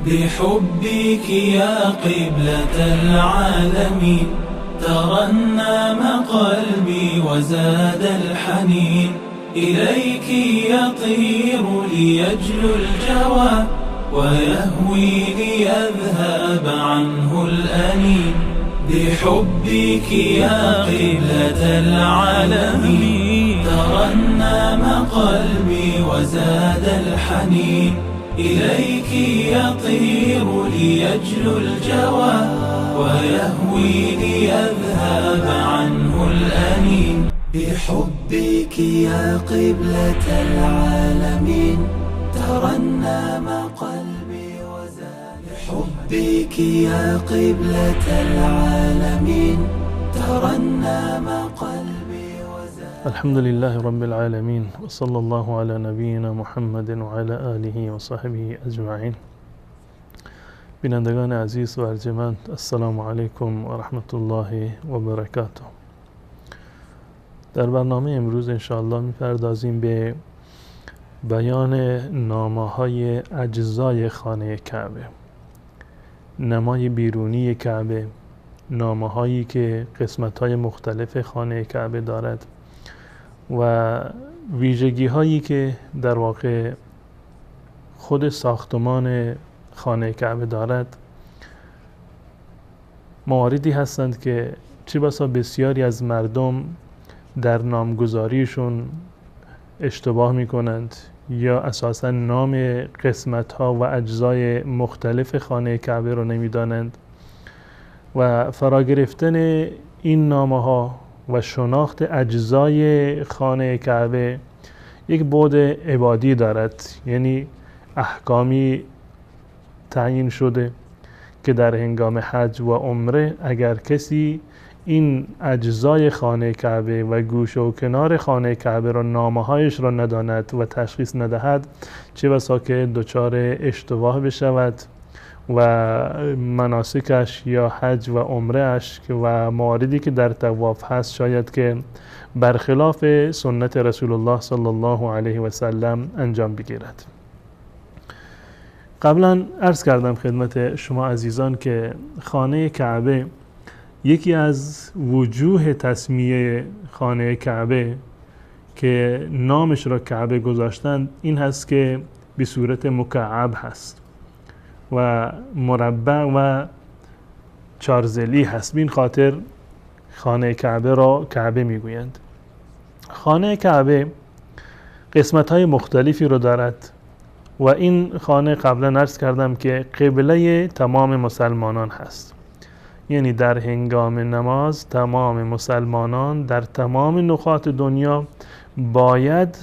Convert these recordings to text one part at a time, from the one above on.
بحبك يا قبلة العالمين ترنم قلبي وزاد الحنين، إليك يطير ليجلو الجوى ويهوي ليذهب عنه الأنين. بحبك يا قبلة العالمين ترنم قلبي وزاد الحنين، إليك يطير ليجلو الجوى ويهوي ليذهب عنه الأنين. بحبك يا قبلة العالمين ترنم قلبي وزاد. بحبك يا قبلة العالمين ترنم قلبي وزاد. الحمد لله رب العالمين، وصلى الله على نبینا محمد وعلى آله و صحبه اجمعین. بینندگان عزیز و ارجمند، السلام علیکم و رحمت الله و برکاته. در برنامه امروز انشاءالله میپردازیم به بیان نامه‌های اجزای خانه کعبه، نمای بیرونی کعبه، نامه‌هایی که قسمت‌های مختلف خانه کعبه دارد و ویژگی‌هایی که در واقع خود ساختمان خانه کعبه دارد. مواردی هستند که چه بسا بسیاری از مردم در نامگذاریشون اشتباه می‌کنند یا اساساً نام قسمت‌ها و اجزای مختلف خانه کعبه رو نمی‌دانند و فرا گرفتن این نامه‌ها و شناخت اجزای خانه کعبه یک بعد عبادی دارد، یعنی احکامی تعیین شده که در هنگام حج و عمره اگر کسی این اجزای خانه کعبه و گوشه و کنار خانه کعبه را نامه‌هایش را نداند و تشخیص ندهد، چه بسا که دچار اشتباه بشود و مناسکش یا حج و عمره اش و مواردی که در طواف هست شاید که برخلاف سنت رسول الله صلی الله علیه و سلم انجام بگیرد. قبلا عرض کردم خدمت شما عزیزان که خانه کعبه، یکی از وجوه تسمیه خانه کعبه که نامش را کعبه گذاشتند این هست که به صورت مکعب هست و مربع و چارزلی هست. بین خاطر خانه کعبه را کعبه میگویند. خانه کعبه قسمت‌های مختلفی رو دارد و این خانه قبلا عرض کردم که قبله تمام مسلمانان هست، یعنی در هنگام نماز تمام مسلمانان در تمام نقاط دنیا باید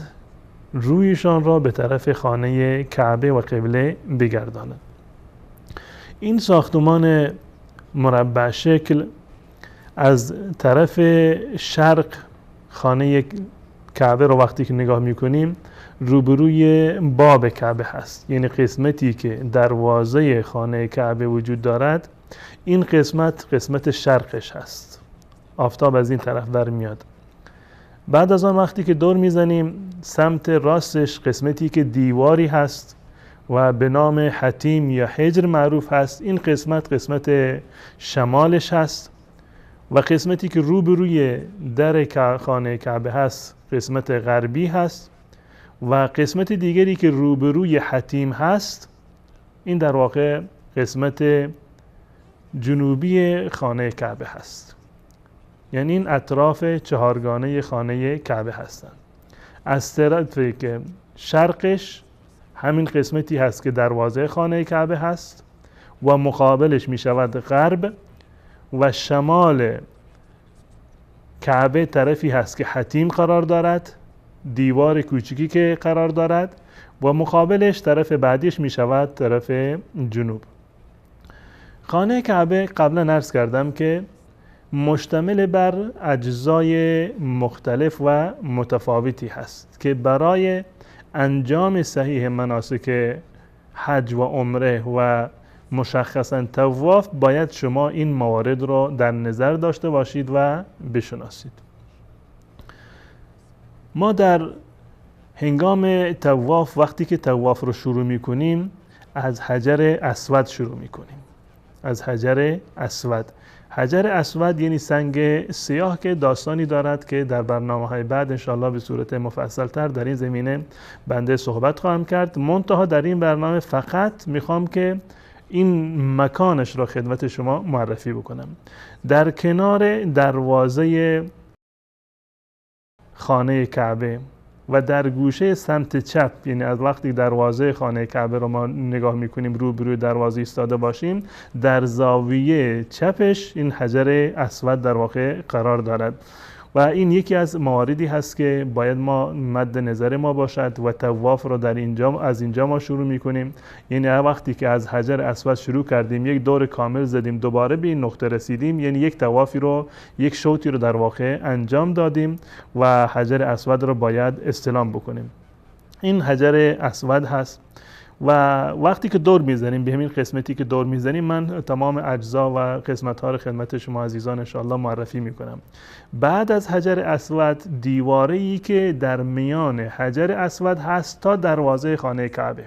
رویشان را به طرف خانه کعبه و قبله بگردانند. این ساختمان مربع شکل از طرف شرق خانه کعبه رو وقتی که نگاه میکنیم روبروی باب کعبه هست، یعنی قسمتی که دروازه خانه کعبه وجود دارد این قسمت شرقش هست، آفتاب از این طرف در میاد. بعد از آن وقتی که دور میزنیم سمت راستش قسمتی که دیواری هست و به نام حتیم یا حجر معروف هست، این قسمت شمالش هست و قسمتی که روبروی در خانه کعبه هست قسمت غربی هست و قسمت دیگری که روبروی حتیم هست این در واقع قسمت جنوبی خانه کعبه هست. یعنی این اطراف چهارگانه خانه کعبه هستند. از طرفی که شرقش همین قسمتی هست که دروازه خانه کعبه هست و مقابلش می شود غرب و شمال کعبه طرفی هست که حتیم قرار دارد، دیوار کوچکی که قرار دارد و مقابلش طرف بعدیش می شود طرف جنوب. خانه کعبه قبلا عرض کردم که مشتمل بر اجزای مختلف و متفاوتی هست که برای انجام صحیح مناسک حج و عمره و مشخصا طواف باید شما این موارد رو در نظر داشته باشید و بشناسید. ما در هنگام طواف وقتی که طواف رو شروع میکنیم از حجر اسود شروع میکنیم. از حجر اسود. حجر اسود یعنی سنگ سیاه که داستانی دارد که در برنامه‌های بعد انشاءالله به صورت مفصل‌تر در این زمینه بنده صحبت خواهم کرد. منتها در این برنامه فقط میخوام که این مکانش را خدمت شما معرفی بکنم. در کنار دروازه خانه کعبه و در گوشه سمت چپ، یعنی از وقتی دروازه خانه کعبه رو ما نگاه میکنیم روبروی دروازه ایستاده باشیم، در زاویه چپش این حجر اسود در واقع قرار دارد و این یکی از مواردی هست که باید ما مد نظر ما باشد و طواف رو از اینجا ما شروع میکنیم. یعنی وقتی که از حجر اسود شروع کردیم یک دور کامل زدیم دوباره به این نقطه رسیدیم، یعنی یک طوافی رو یک شوطی رو در واقع انجام دادیم و حجر اسود رو باید استلام بکنیم. این حجر اسود هست و وقتی که دور میزنیم به همین قسمتی که دور میزنیم من تمام اجزا و قسمت ها رو خدمت شما عزیزان انشاءالله معرفی میکنم. بعد از حجر اسود دیواره‌ای که در میان حجر اسود هست تا دروازه خانه کعبه،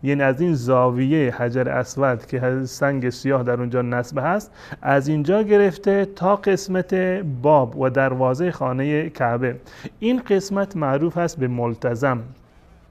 یعنی از این زاویه حجر اسود که سنگ سیاه در اونجا نصب هست از اینجا گرفته تا قسمت باب و دروازه خانه کعبه، این قسمت معروف است به ملتزم.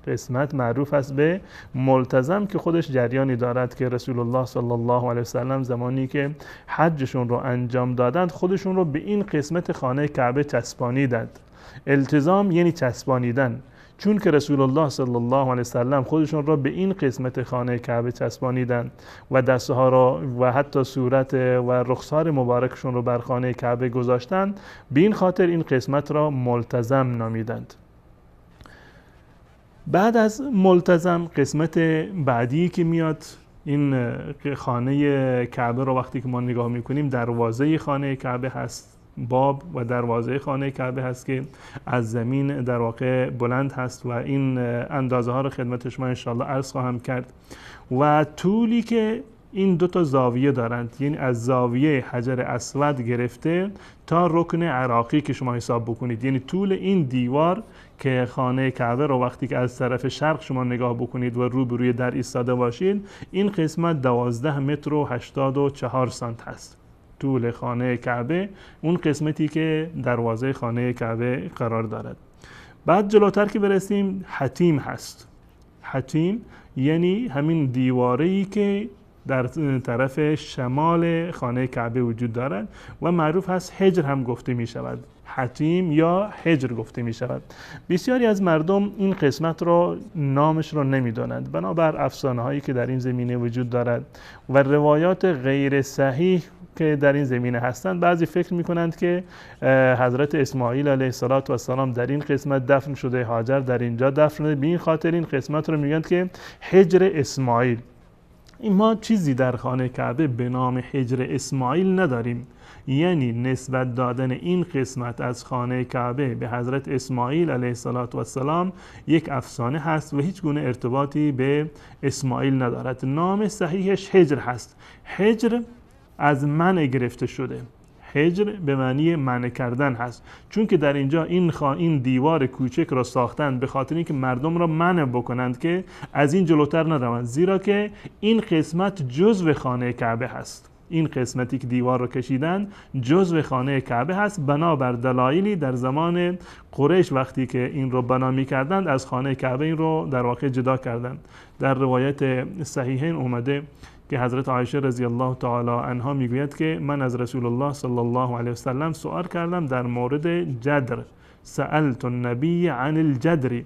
قسمت معروف است به ملتزم که خودش جریانی دارد که رسول الله صلی الله علیه وسلم زمانی که حجشون رو انجام دادند خودشون رو به این قسمت خانه کعبه چسبانیدند. التزام یعنی چسبانیدن، چون که رسول الله صلی الله علیه وسلم خودشون رو به این قسمت خانه کعبه چسبانیدند و دستها را و حتی صورت و رخسار مبارکشون رو بر خانه کعبه گذاشتند، به این خاطر این قسمت را ملتزم نامیدند. بعد از ملتزم قسمت بعدی که میاد این خانه کعبه رو وقتی که ما نگاه میکنیم دروازه خانه کعبه هست، باب و دروازه خانه کعبه هست که از زمین در واقع بلند هست و این اندازه ها رو خدمت شما انشاءالله عرض خواهم کرد و طولی که این دو تا زاویه دارند، یعنی از زاویه حجر اسود گرفته تا رکن عراقی که شما حساب بکنید، یعنی طول این دیوار که خانه کعبه رو وقتی که از طرف شرق شما نگاه بکنید و روبروی در ایستاده باشید، این قسمت 12 متر و 84 سانت هست. طول خانه کعبه اون قسمتی که دروازه خانه کعبه قرار دارد. بعد جلوتر که برسیم حتیم هست. حتیم یعنی همین دیواره‌ای که در طرف شمال خانه کعبه وجود دارد و معروف هست حجر هم گفته می شود. حتیم یا حجر گفته می شود. بسیاری از مردم این قسمت رو نامش رو نمی دانند بنابر افسانه هایی که در این زمینه وجود دارد و روایات غیر صحیح که در این زمینه هستند. بعضی فکر می کنند که حضرت اسماعیل علیه السلام در این قسمت دفن شده، هاجر در اینجا دفن شده، به این خاطر این قسمت رو میگن که حجر اسماعیل. ما چیزی در خانه کعبه به نام حجر اسماعیل نداریم، یعنی نسبت دادن این قسمت از خانه کعبه به حضرت اسماعیل علیه السلام یک افسانه هست و هیچ گونه ارتباطی به اسماعیل ندارد. نام صحیحش حجر هست. حجر از منع گرفته شده. حجر به معنی منع کردن هست، چون که در اینجا این دیوار کوچک را ساختند به خاطر اینکه مردم را منع بکنند که از این جلوتر نروند، زیرا که این قسمت جزو خانه کعبه هست. این قسمتی که دیوار رو کشیدن جزو خانه کعبه هست، بنابر دلایلی در زمان قریش وقتی که این رو بنا می‌کردند از خانه کعبه این رو در واقع جدا کردند. در روایت صحیحین اومده که حضرت عایشه رضی الله تعالی عنها میگوید که من از رسول الله صلی الله علیه وسلم سوال کردم در مورد جدر، سألت النبی عن الجدر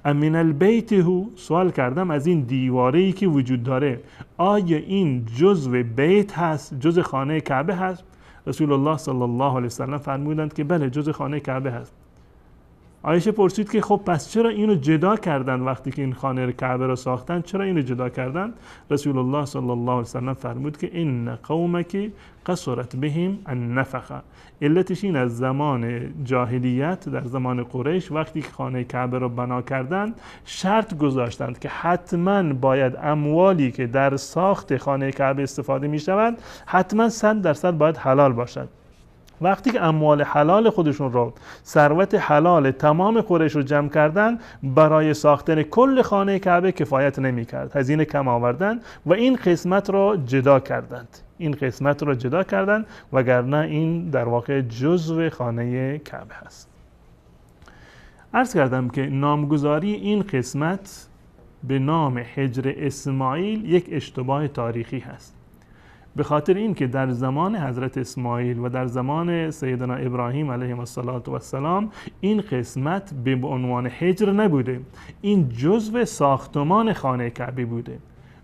امن البیت هو، سوال کردم از این دیواره‌ای که وجود داره آیا این جزو بیت هست، جزو خانه کعبه هست؟ رسول الله صلی الله علیه وسلم فرمودند که بله جزو خانه کعبه هست. عایشه پرسید که خب پس چرا اینو جدا کردن وقتی که این خانه کعبه رو ساختن، چرا اینو جدا کردن؟ رسول الله صلی الله علیه وسلم فرمود که ان قومک قصرت بهم النفقه، علتش این از زمان جاهلیت در زمان قریش وقتی که خانه کعبه رو بنا کردن شرط گذاشتند که حتما باید اموالی که در ساخت خانه کعبه استفاده می شود حتما 100% باید حلال باشد وقتی که اموال حلال خودشون رو، ثروت حلال تمام قریش رو جمع کردن، برای ساختن کل خانه کعبه کفایت نمی‌کرد، هزینه کم آوردن و این قسمت رو جدا کردند، وگرنه این در واقع جزو خانه کعبه هست. عرض کردم که نامگذاری این قسمت به نام حجر اسماعیل یک اشتباه تاریخی هست، به خاطر این که در زمان حضرت اسماعیل و در زمان سیدنا ابراهیم علیه السلام این قسمت به عنوان حجر نبوده، این جزو ساختمان خانه کعبه بوده.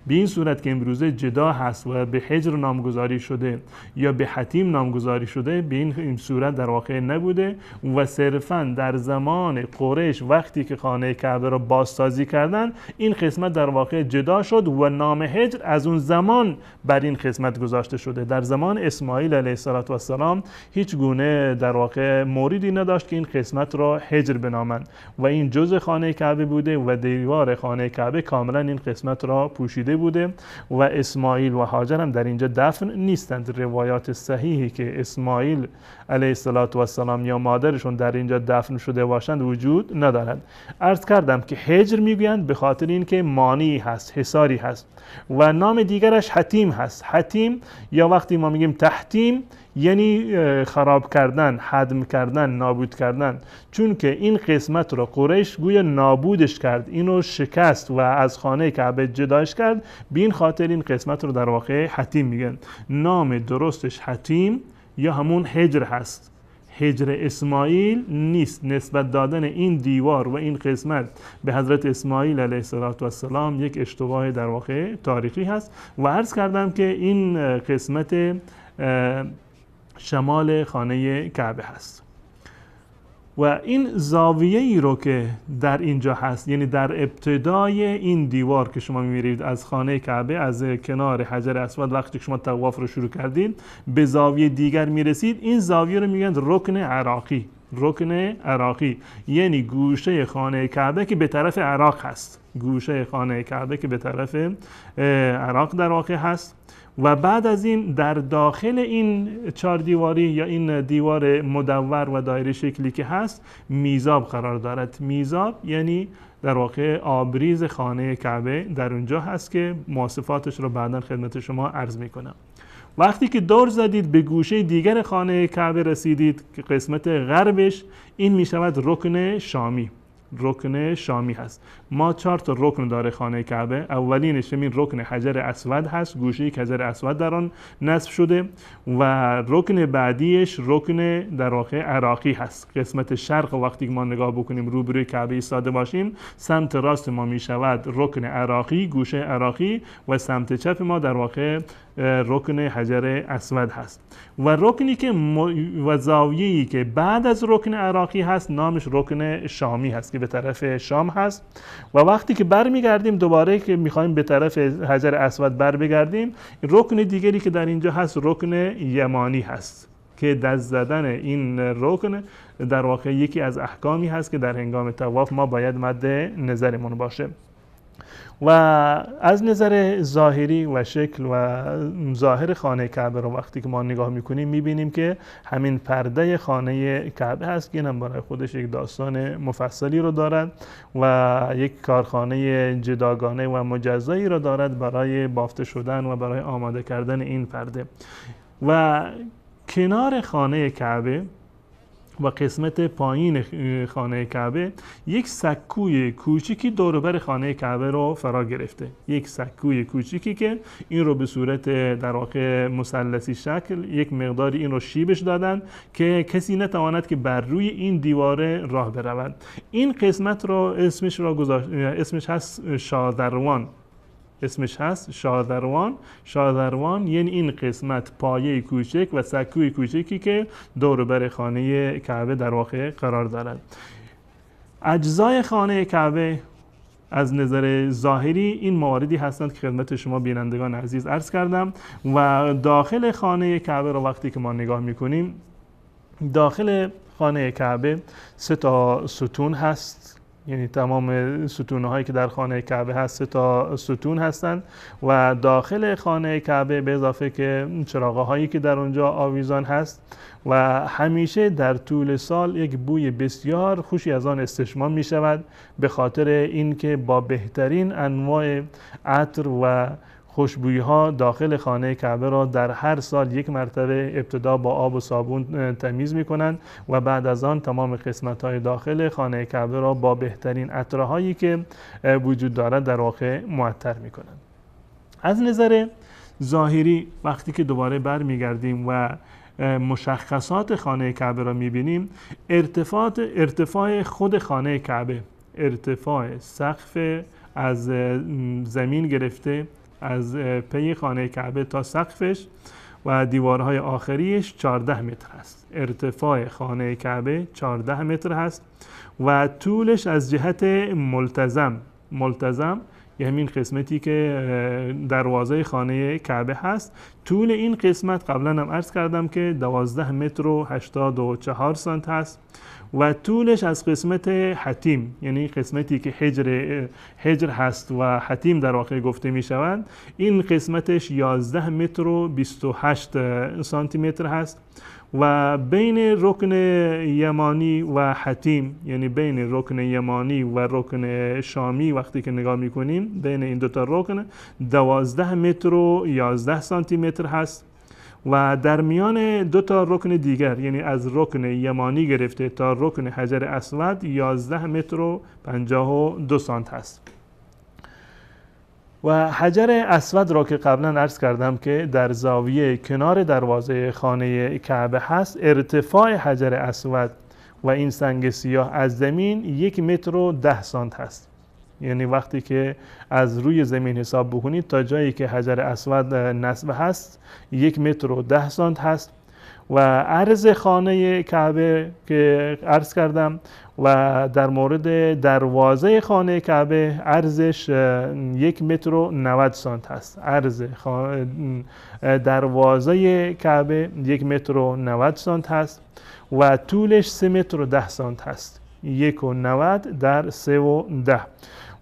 به این صورت که امروزه جدا هست و به حجر نامگذاری شده یا به حتیم نامگذاری شده، به این صورت در واقع نبوده و صرفاً در زمان قریش وقتی که خانه کعبه را بازسازی کردن، این قسمت در واقع جدا شد و نام حجر از اون زمان بر این قسمت گذاشته شده. در زمان اسماعیل علیه السلام هیچ گونه در واقع موردی نداشت که این قسمت را حجر بنامند و این جزء خانه کعبه بوده و دیوار خانه کعبه کاملا این قسمت را پوشیده بوده و اسماعیل و هاجر هم در اینجا دفن نیستند. روایات صحیحی که اسماعیل علیه السلام یا مادرشون در اینجا دفن شده باشند وجود ندارد. عرض کردم که حجر میگویند به خاطر اینکه مانعی هست، حصاری هست و نام دیگرش حتیم هست. حتیم یا وقتی ما میگیم تحتیم یعنی خراب کردن، هدم کردن، نابود کردن، چون که این قسمت رو قریش گویا نابودش کرد، اینو شکست و از خانه کعبه جداش کرد، به این خاطر این قسمت رو در واقع حتیم میگن. نام درستش حتیم یا همون حجر هست، حجر اسماعیل نیست. نسبت دادن این دیوار و این قسمت به حضرت اسماعیل علیه السلام یک اشتباه در واقع تاریخی هست و عرض کردم که این قسمت شمال خانه کعبه هست و این زاویه ای رو که در اینجا هست، یعنی در ابتدای این دیوار که شما می‌بینید از خانه کعبه، از کنار حجر اسود وقتی که شما طواف رو شروع کردید به زاویه دیگر میرسید، این زاویه رو میگن رکن عراقی. رکن عراقی یعنی گوشه خانه کعبه که به طرف عراق هست، گوشه خانه کعبه که به طرف عراق در واقع هست. و بعد از این در داخل این چهار دیواری یا این دیوار مدور و دایره شکلی که هست میزاب قرار دارد. میزاب یعنی در واقع آبریز خانه کعبه در اونجا هست که مواصفاتش رو بعداً خدمت شما عرض میکنم. وقتی که دور زدید به گوشه دیگر خانه کعبه رسیدید که قسمت غربش، این میشود رکن شامی. رکن شامی هست. ما 4 تا رکن داره خانه کعبه. اولینش همین رکن حجر اسود هست، گوشه که حجر اسود در آن نصب شده و رکن بعدیش رکن در واقع عراقی هست. قسمت شرق وقتی که ما نگاه بکنیم روبروی کعبه ایستاده باشیم، سمت راست ما میشود رکن عراقی، گوشه عراقی و سمت چپ ما در واقع رکن حجر اسود هست و رکنی که و زاویه‌ای که بعد از رکن عراقی هست نامش رکن شامی هست که به طرف شام هست. و وقتی که برمیگردیم دوباره که میخوایم به طرف حجر اسود بر بگردیم، رکن دیگری که در اینجا هست رکن یمانی هست که دست زدن این رکن در واقع یکی از احکامی هست که در هنگام طواف ما باید مد نظرمون باشه. و از نظر ظاهری و شکل و ظاهر خانه کعبه رو وقتی که ما نگاه میکنیم میبینیم که همین پرده خانه کعبه هست که اینم برای خودش یک داستان مفصلی رو دارد و یک کارخانه جداگانه و مجزایی رو دارد برای بافته شدن و برای آماده کردن این پرده. و کنار خانه کعبه و قسمت پایین خانه کعبه یک سکوی کوچیکی دور بر خانه کعبه رو فرا گرفته. یک سکوی کوچیکی که این رو به صورت در واقع مثلثی شکل یک مقداری این رو شیبش دادن که کسی نتواند که بر روی این دیواره راه برود. این قسمت رو اسمش هست شادروان. اسمش هست شادروان. شادروان یعنی این قسمت پایه کوچک و سکوی کوچکی که دور بر خانه کعبه در واقع قرار دارد. اجزای خانه کعبه از نظر ظاهری این مواردی هستند که خدمت شما بینندگان عزیز عرض کردم و داخل خانه کعبه رو وقتی که ما نگاه میکنیم، داخل خانه کعبه 3 تا ستون هست یعنی تمام ستونهایی که در خانه کعبه هست 3 تا ستون هستند و داخل خانه کعبه به اضافه که چراغه هایی که در اونجا آویزان هست و همیشه در طول سال یک بوی بسیار خوشی از آن استشمام می شود، به خاطر اینکه با بهترین انواع عطر و خوشبویی ها داخل خانه کعبه را در هر سال یک مرتبه ابتدا با آب و صابون تمیز می کنند و بعد از آن تمام قسمت های داخل خانه کعبه را با بهترین عطرهایی که وجود دارد در واقع معطر می کنند. از نظر ظاهری وقتی که دوباره برمیگردیم و مشخصات خانه کعبه را میبینیم، ارتفاع خود خانه کعبه، ارتفاع سقف از زمین گرفته از پی خانه کعبه تا سقفش و دیوارهای آخریش 14 متر هست. ارتفاع خانه کعبه 14 متر هست و طولش از جهت ملتزم یعنی این قسمتی که دروازه خانه کعبه هست، طول این قسمت قبلا هم عرض کردم که 12 متر و 84 سانت هست و طولش از قسمت حتیم یعنی قسمتی که حجر هست و حتیم در واقع گفته می شوند، این قسمتش 11 متر و 28 سانتی متر هست و بین رکن یمانی و حتیم یعنی بین رکن یمانی و رکن شامی وقتی که نگاه میکنیم بین این دوتا رکن 12 متر و 11 سانتی متر هست و در میان دو تا رکن دیگر یعنی از رکن یمانی گرفته تا رکن حجر اسود 11 متر و 52 سانت هست. و حجر اسود را که قبلا عرض کردم که در زاویه کنار دروازه خانه کعبه هست، ارتفاع حجر اسود و این سنگ سیاه از زمین 1 متر و 10 سانت هست. یعنی وقتی که از روی زمین حساب بکنید تا جایی که حجر اسود نصب هست 1 متر و 10 سانت هست و عرض خانه کعبه که عرض کردم و در مورد دروازه خانه کعبه عرضش 1 متر و 90 سانت هست. عرض دروازه کعبه 1 متر و 90 سانت هست و طولش 3 متر و 10 سانت هست. 1.90 در 3.10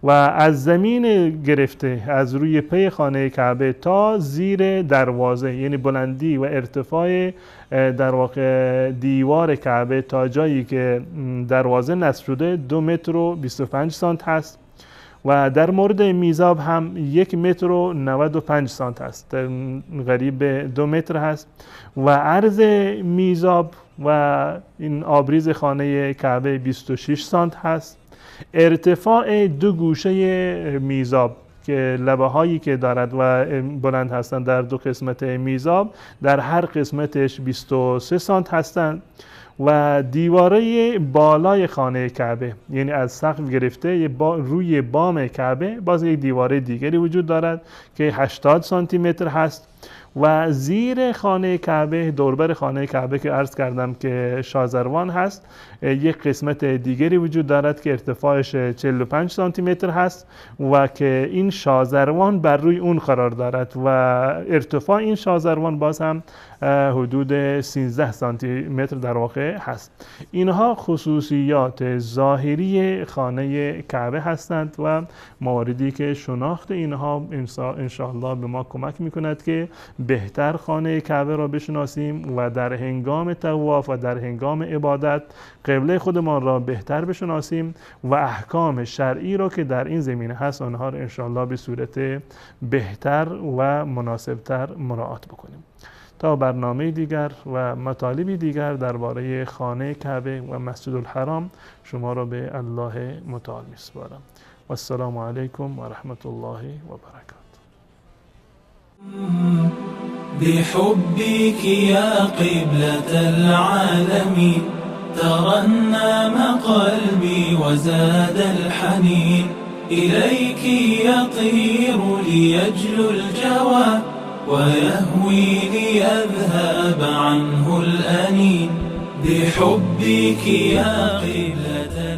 و از زمین گرفته از روی پی خانه کعبه تا زیر دروازه یعنی بلندی و ارتفاع در واقع دیوار کعبه تا جایی که دروازه نصب شده 2 متر و 25 سانت هست و در مورد میزاب هم 1 متر و 95 سانت هست، قریب به 2 متر هست و عرض میزاب و این آبریز خانه کعبه 26 سانت هست. ارتفاع دو گوشه میزاب که لبه هایی که دارد و بلند هستند در دو قسمت میزاب در هر قسمتش 23 سانت هستند و دیواره بالای خانه کعبه یعنی از سقف گرفته روی بام کعبه باز یک دیواره دیگری وجود دارد که 80 سانتی متر هست و زیر خانه کعبه دوربر خانه کعبه که عرض کردم که شازروان هست یک قسمت دیگری وجود دارد که ارتفاعش 45 سانتی متر هست و که این شازروان بر روی اون قرار دارد و ارتفاع این شازروان باز هم حدود 13 سانتی متر در واقع هست. اینها خصوصیات ظاهری خانه کعبه هستند و مواردی که شناخت اینها انشاءالله به ما کمک میکند که بهتر خانه کعبه را بشناسیم و در هنگام طواف و در هنگام عبادت قبله خودمان را بهتر بشناسیم و احکام شرعی را که در این زمینه هست آنها را انشاءالله به صورت بهتر و مناسبتر مراعات بکنیم. تا برنامه دیگر و مطالبی دیگر درباره خانه کعبه و مسجد الحرام شما را به الله متعال میسپارم. و السلام علیکم و رحمت الله و برکاته. بحبك يا قبلة العالمين ترنم قلبي وزاد الحنين إليك يطير ليجلو الجوى ويهوي ليذهب عنه الأنين بحبك يا قبلة